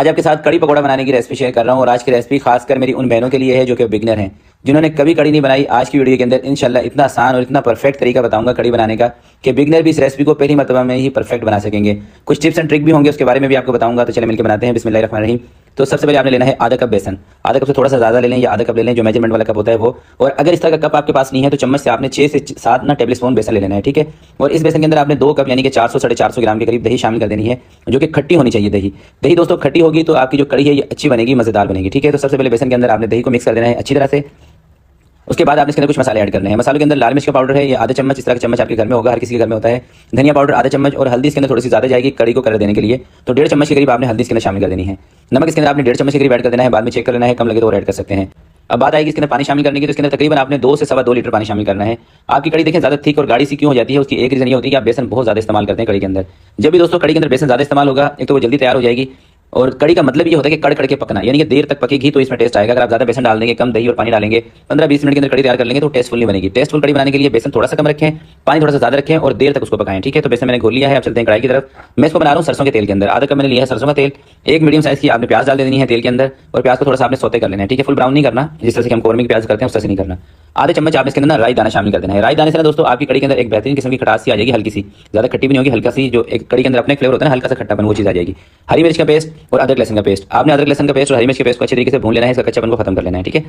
आज आपके साथ कड़ी पकौड़ा बनाने की रेसिपी शेयर कर रहा हूँ और आज की रेसिपी खासकर मेरी उन बहनों के लिए है जो कि बिगनर हैं, जिन्होंने कभी कड़ी नहीं बनाई। आज की वीडियो के अंदर इंशाल्लाह इतना आसान और इतना परफेक्ट तरीका बताऊंगा कड़ी बनाने का कि बिगनर भी इस रेसिपी को पहली मरतबा में ही परफेक्ट बना सकेंगे। कुछ टिप्स एंड ट्रिक भी होंगे, उसके बारे में भी आपको बताऊंगा। तो चलिए मिलकर बनाते हैं। बिस्मिल्लाहिर्रहमानिर्रहीम। तो सबसे पहले आपने लेना है आधा कप बेसन। आधा कप से थोड़ा सा ज़्यादा ले लें या आधा कप ले लें, जो मेजरमेंट वाला कप होता है वो। और अगर इस तरह का कप आपके पास नहीं है तो चम्मच से आपने 6 से 7 टेबल स्पून बेसन ले लेना है, ठीक है। और इस बेसन के अंदर आपने 2 कप यानी कि 400 साढ़े 400 ग्राम के करीब दही शामिल कर देनी है, जो कि खट्टी होनी चाहिए। दही दोस्तों खट्टी होगी तो आपकी जो कड़ी है ये अच्छी बनेगी, मज़ेदार बनेगी, ठीक है। तो सबसे पहले बेसन के अंदर आपने दही को मिक्स कर देना है अच्छी तरह से। उसके बाद आपने इसके अंदर कुछ मसाले ऐड करने हैं। मसालों के अंदर लाल मिर्च का पाउडर है, ये आधा चम्मच, इस तरह का चम्मच आपके घर में होगा, हर किसी के घर में होता है। धनिया पाउडर आधा चम्मच, और हल्दी इसके अंदर थोड़ी सी ज़्यादा जाएगी कड़ी को कलर देने के लिए, तो 1.5 चम्मच के करीब आपने हल्दी इसके अंदर शामिल कर देनी है। नमक इसके अंदर आपने 1.5 चम्मच के करीब ऐड कर देना है, बाद में चेक कर लेना है, कम लगे तो और ऐड कर सकते हैं। अब बात आएगी इसके अंदर पानी शामिल करने की, तो इसके अंदर तकरीबन आपने 2 से सवा 2 लीटर पानी शामिल करना है। आपकी कड़ी देखें ज़्यादा थिक और गाढ़ी सी क्यों हो जाती है, उसकी एक रीज़न ये होती है कि आप बेसन बहुत ज़्यादा इस्तेमाल करते हैं कड़ी के अंदर। जब भी दोस्तों कड़ी के अंदर बेसन ज़्यादा इस्तेमाल होगा, एक तो वो जल्दी तैयार हो जाएगी, और कड़ी का मतलब ये होता है कि कड़ के पकना, यानी कि देर तक पकेगी तो इसमें टेस्ट आएगा। अगर आप ज़्यादा बेसन डाल देंगे, कम दही और पानी डालेंगे, 15-20 मिनट के अंदर कड़ी तैयार कर लेंगे तो टेस्टफुल नहीं बनेगी। टेस्टफुल कड़ी बनाने के लिए बेसन थोड़ा सा कम रखें, पानी थोड़ा सा ज़्यादा रखें और देर तक उसको पकाएं, ठीक है। तो बेसन मैंने घोल लिया है, अब चलते हैं कढ़ाई की तरफ। मैं इसको बना रहा हूँ सरसों के तेल के अंदर। आधा कप मैंने लिया है सरसों का तेल। एक मीडियम साइज़ की आपने प्याज डाल देनी है तेल के अंदर, और प्याज को थोड़ा सा आपने सौते कर लेना है, ठीक है। फुल ब्राउन नहीं करना, जिस तरह से हम कौरमे की प्याज करते हैं उस तरह से नहीं करना। आधे चम्मच आपने इसके अंदर राई दाना शामिल कर देना है। राई दाने से ना दोस्तों आपकी कड़ी के अंदर एक बेहतरीन किस्म की खटास सी आ जाएगी, हल्की सी, ज़्यादा खट्टी भी नहीं होगी, हल्का सी, जो एक कड़ी के अंदर अपने फ्लेवर होता है ना, हल्का सा खट्टापन, वो चीज़ आ जाएगी। हरी मिर्च का पेस्ट और अदरक लहसुन का पेस्ट, आपने अदरक लहसुन का पेस्ट और हरी मिर्च के पेस्ट को अच्छे तरीके से भून लेना है, इसका कच्चापन को खत्म कर लेना है, ठीक है।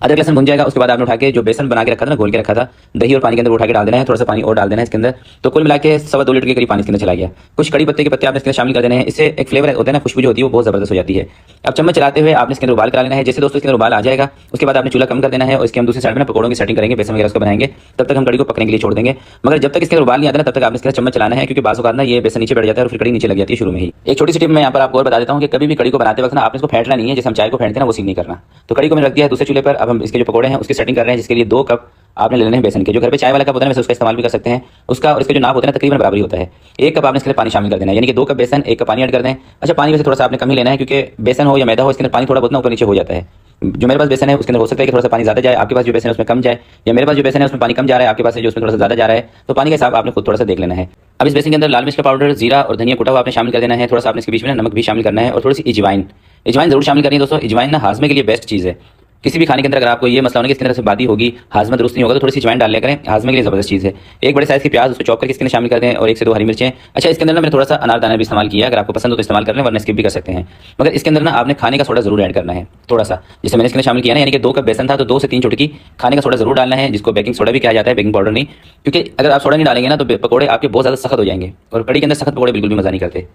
अदरक लहसुन भुन जाएगा, उसके बाद आपने उठा के जो बेसन बना के रखा था ना, घोल के रखा था, दही और पानी के अंदर उठा के डाल देना है। थोड़ा सा पानी और डाल देना है इसके अंदर, तो कुल मिला के 2.25 लीटर के करीब पानी इसके अंदर चला गया। कुछ कड़ी पत्ते के पत्ते आपने इसके अंदर शामिल कर देने हैं, इससे एक फ्लेवर होता है ना, खुशबू जो होती है वो बहुत ज़बरदस्त हो जाती है। अब चम्मच चलाते हुए आपने इसके अंदर उबाल करा लेना है। जैसे दोस्तों इसके अंदर उबाल आ जाएगा, उसके बाद आपने चूल्हा कम कर देना है और इसके हम दूसरी साइड में पकौड़ों की सेटिंग करेंगे, बेसन वगैरह उसको बनाएंगे, तब तक हम कड़ी को पकने के लिए छोड़ देंगे। मगर जब तक इसके अंदर उबाल नहीं आता ना, तब तक आपने इसके चम्मच चलाना है, क्योंकि बाजू का ना ये बेसन नीचे बैठ जाता है और फिर कड़ी नीचे लग जाती है शुरू में ही। एक छोटी सी टिप मैं यहाँ पर आपको और बता देता हूँ कि कभी भी कड़ी को बनाते वक्त ना आपने इसको फेंटना नहीं है, जैसे हम चाय को फेंटते हैं ना, वो सीन नहीं करना। तो कड़ी को मैंने रख दिया है दूसरे चूल्हे पर। अब हम इसके जो पकौड़े हैं उसकी सेटिंग कर रहे हैं, जिसके लिए 2 कप आपने लेने हैं बेसन के। जो घर पे चाय वाला कप होता है वैसे उसका इस्तेमाल भी कर सकते हैं, उसका और इसके जो नाप होता है ना तकरीबन बराबर ही होता है। 1 कप आपने इसके अंदर पानी शामिल कर देना है, यानी कि 2 कप बेसन 1 कप पानी ऐड कर दें। अच्छा, पानी वैसे थोड़ा सा आपने कम ही लेना है, क्योंकि बेसन हो या मैदा हो, इसके अंदर पानी थोड़ा बहुत ना ऊपर नीचे हो जाता है। जो मेरे पास बेसन है उसके अंदर हो सकता है कि थोड़ा सा पानी ज़्यादा जाए, आपके पास जो बेसन है उसमें कम जाए, या मेरे पास जो बेसन है उसमें पानी कम जा रहा है, आपके पास जो उसमें थोड़ा सा ज़्यादा जा रहा है, तो पानी का हिसाब आपने खुद थोड़ा सा देख लेना है। अब इस बेसन के अंदर लाल मिर्च का पाउडर, जीरा और धनिया कुटा हुआ आपने शामिल कर देना है। थोड़ा सा आपने इसके बीच में नमक भी शामिल करना है, और थोड़ी सी इजवाइन जरूर शामिल करनी है दोस्तों। इजवाइन ना हाजमे के लिए बेस्ट चीज़ है। किसी भी खाने के अंदर अगर आपको ये मसला होना कि इसके अंदर से बादी होगी, हाजमा दुरुस्त नहीं होगा, तो थोड़ी सी अजवाइन डाल लिया करें, हाजमे के लिए ज़बरदस्त चीज़ है। एक बड़े साइज़ की प्याज उसको चॉप करके इसके अंदर शामिल कर दें, और 1 से 2 हरी मिर्चें। अच्छा, इसके अंदर ना मैंने थोड़ा सा अनारदाना भी इस्तेमाल किया है, अगर आपको पसंद हो तो इस्तेमाल कर लें, वरना स्किप भी कर सकते हैं। मगर इसके अंदर ना आपने खाने का सोडा जरूर ऐड करना है, थोड़ा सा, जैसे मैंने इसके अंदर शामिल किया ना, यानी कि 2 कप बेसन था तो 2 से 3 चुटकी खाने का सोडा जरूर डालना है, जिसको बेकिंग सोडा भी कहा जाता है, बेकिंग पाउडर नहीं। क्योंकि अगर आप सोडा नहीं डालेंगे ना तो पकौड़े आपके बहुत ज़्यादा सख्त हो जाएंगे, और कड़ी के अंदर सख्त पकौड़े बिल्कुल भी मज़ा नहीं करते।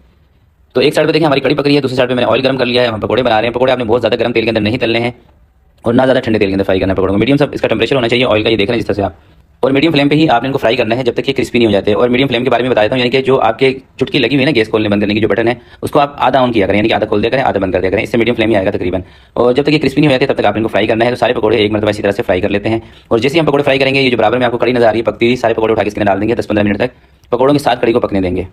तो एक साइड पर देखिए हमारी कड़ी पक रही है, दूसरी साइड पर मैंने ऑयल गर्म कर लिया है, हम पकौड़े बना रहे हैं। पकौड़े आपने बहुत ज़्यादा गर्म तेल के अंदर नहीं तलने हैं और ना ज़्यादा ठंडे तेल के अंदर फ्राई करना है पकौड़ों को। मीडियम सब इसका टेंपरेचर होना चाहिए ऑयल का, ये देख रहे हैं जिस तरह से आप, और मीडियम फ्लेम पे ही आपने इनको फ्राई करना है जब तक ये क्रिस्पी नहीं हो जाते। और मीडियम फ्लेम के बारे में बता देता हूँ, यानी कि जो आपके चुटकी लगी हुई है ना गैस खोलने बंद करने की जो बटन है, उसको आप आधा ऑन किया करें, यानी कि आधा खोल दिया करें, आधा बंद कर दिया करें, इससे मीडियम फ्लेम ही आएगा तकरीबन। और जब तक ये क्रिस्पी नहीं हो जाते तब तक आप इनको फ्राई करना है। तो सारे पकौड़े एक मरतबा इसी तरह से फ्राई कर लेते हैं, और जैसे हम पकौड़े फ्राई करेंगे, ये जो बराबर में आपको कड़ी नजर आ रही है पकती हुई, सारे पकौड़े उठा के इसके अंदर डाल देंगे। 10-15 मिनट तक पकौड़ों के साथ कड़ी को पकने देंगे।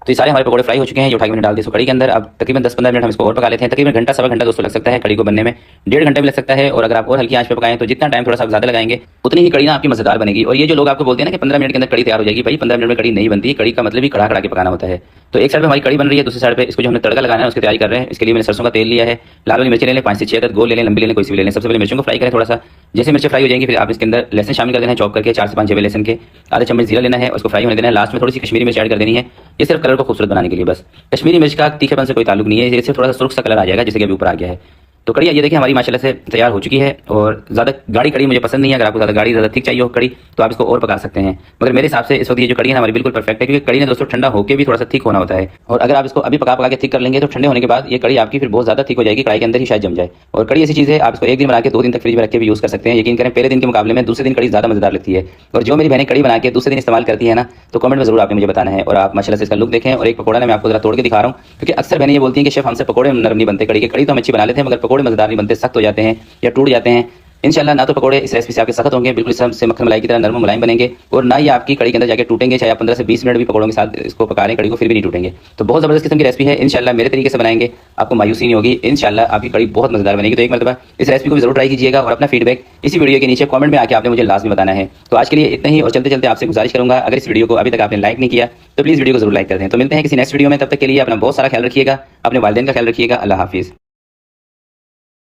तो ये सारे हमारे पकौड़े फ्राई हो चुके हैं, ये उठा के मैंने डाल दिए इसको कड़ी के अंदर। अब तकरीबन 10-15 मिनट हम इसको और पका लेते हैं। तकरीबन घंटा सवा घंटा दोस्तों लग सकता है कड़ी को बनने में, 1.5 घंटे भी लग सकता है। और अगर आप और हल्की आंच पे पकाएं तो जितना टाइम थोड़ा सा ज़्यादा लगाएंगे उतनी ही कड़ी ना आपकी मज़ेदार बनेगी। और ये जो लोग आपको बोलते हैं ना कि 15 मिनट के अंदर कड़ी तैयार हो जाएगी, भाई 15 मिनट में कड़ी नहीं बनती। कड़ी का मतलब ही कड़ा के पकाना होता है। तो एक साइड पर हमारी कड़ी बन रही है, दूसरी साइड पर इसको जो हमने तड़का लगाना है उसकी तैयारी कर रहे हैं। इसके लिए मैंने सरसों का तेल लिया है, लाल वाली मिर्ची ले लें, 5 से 6 अदद, गोल ले लें, लंबी ले लें, कोई सी भी ले लें। सबसे पहले मिर्चों को फ्राई करें थोड़ा सा। जैसे मिर्ची फ्राई हो जाएंगी फिर आप इसके अंदर लहसुन शामिल कर देना है चॉप करके, 4 से 5 जेबे लहसुन के। आधा चम्मच जीरा लेना है, उसको फ्राई होने देना है। लास्ट में थोड़ी सी कश्मीरी मिर्च ऐड कर देनी है, ये सिर्फ कलर को खूबसूरत बनाने के लिए बस। कश्मीरी मिर्च का तीखेपन से कोई ताल्लुक नहीं है, इससे थोड़ा सा सुर्ख सा कलर आ जाएगा, जैसे कि अभी ऊपर आ गया है। तो कड़ी ये देखिए हमारी माशाल्लाह से तैयार हो चुकी है। और ज़्यादा गाढ़ी कड़ी मुझे पसंद नहीं है, अगर आपको ज़्यादा गाढ़ी ज़्यादा थिक चाहिए हो कड़ी तो आप इसको और पका सकते हैं। मगर मेरे हिसाब से इस वक्त ये जो कड़ी है हमारी बिल्कुल परफेक्ट है, क्योंकि कड़ी ने दोस्तों ठंडा होकर भी थोड़ा सा थिक होना होता है। और अगर आप इसको अभी पका के थिक कर लेंगे तो ठंडे होने के बाद ये कड़ी आपकी फिर बहुत ज़्यादा थिक हो जाएगी, कढ़ाई के अंदर ही शायद जम जाए। और कड़ी ऐसी चीज़ है आप इसको एक दिन बना के 2 दिन तक फ्रिज में रख के भी यूज़ कर सकते हैं। यकीन करें पहले दिन के मुकाबले में दूसरे दिन कड़ी ज़्यादा मज़ेदार लगती है। और जो मेरी बहनें कड़ी बना के दूसरे दिन इस्तेमाल करती है ना, तो कमेंट में जरूर आपने मुझे बताना है। और आप माशाल्लाह से इसका लुक देखें। और एक पकौड़ा मैं आपको जरा तोड़ के दिखा रहा हूँ, क्योंकि अक्सर बहनें ये बोलती हैं कि शेफ हमसे पकौड़े नरम नहीं बनते, कड़ी के कड़ी तो हम अच्छी बना लेते हैं मगर पकौड़े मज़ेदार नहीं बनते, सख्त हो जाते हैं या टूट जाते हैं। इंशाल्लाह ना तो पकोड़े इस रेसिपी से आपके सख्त होंगे, बिल्कुल से मक्खन मलाई की तरह नरम मुलायम बनेंगे, और ना ही आपकी कड़ी के अंदर जाके टूटेंगे, चाहे आप 15 से 20 मिनट भी पकोड़ों के साथ इसको पका लें कड़ी को, फिर भी नहीं टूटेंगे। तो बहुत ज़बरदस्त किस्म की रेसिपी है, इंशाल्लाह मेरे तरीके से बनाएंगे आपको मायूसी नहीं होगी, इंशाल्लाह आपकी कड़ी बहुत मजेदार बनेगी। तो एक मरतबा इस रेसिपी को भी जरूर ट्राई कीजिएगा और अपना फीडबैक इसी वीडियो के नीचे कमेंट में आके आपने मुझे लाजमी बताना है। तो आज के लिए इतना ही, और चलते चलते आपसे गुजारिश करूंगा, अगर इस वीडियो को अभी तक आपने लाइक नहीं किया तो प्लीज़ वीडियो को जरूर लाइक कर दें। तो मिलते हैं किसी नेक्स्ट वीडियो में, तब तक के लिए अपना बहुत सारा ख्याल रखिएगा, अपने वालिदैन का ख्याल रखिएगा। अल्लाह हाफिज़।